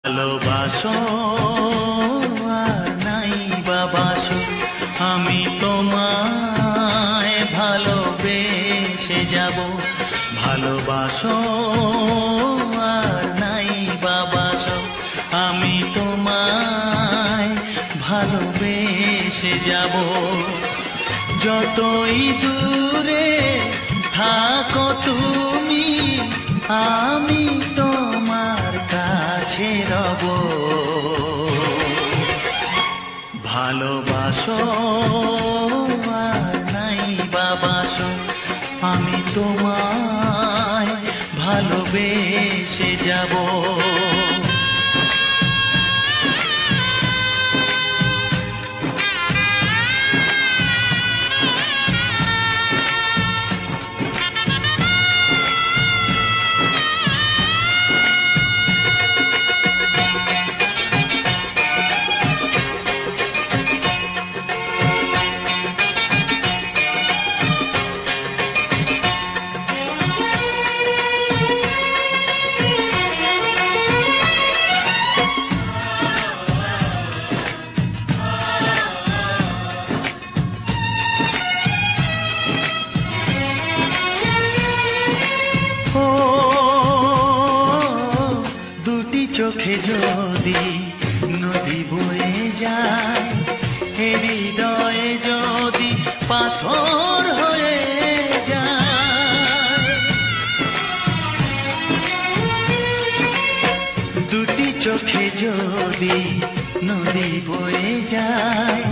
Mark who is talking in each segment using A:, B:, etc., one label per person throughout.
A: ভালোবাসো আর নাই বাবাসো, আমি তোমায় ভালোবেসে যাব। ভালোবাসো আর নাই বাবাসো, আমি তোমায় ভালোবেসে যাব। যতই দূরে থাকো তুমি, আমি তোমার কাছে রব। ভালোবাসো আর নাই বাবাসো, আমি তোমায় ভালোবেসে যাব। চোখে যদি নদী বয়ে যায়, হৃদয়ে যদি পাথর হয়ে যায়। দুটি চোখে যদি নদী বয়ে যায়,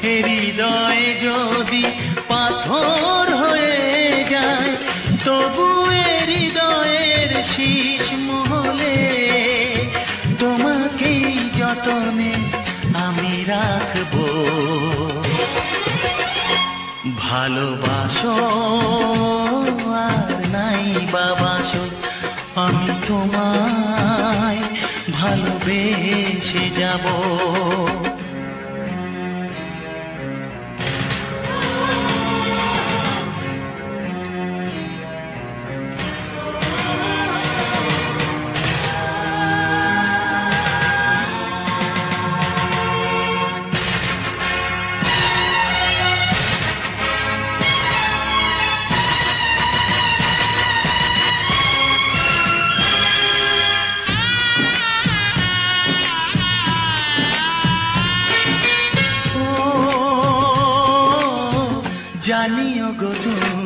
A: হৃদয়ে যদি পাথর হয়ে যায়, তবু হৃদয়ের শীষ মহলে তোমাকেই যতনে আমি রাখবো। ভালোবাসো আর নাই বাবাসো, আমি তোমায় ভালোবেসে যাব। জানিও গো তুমি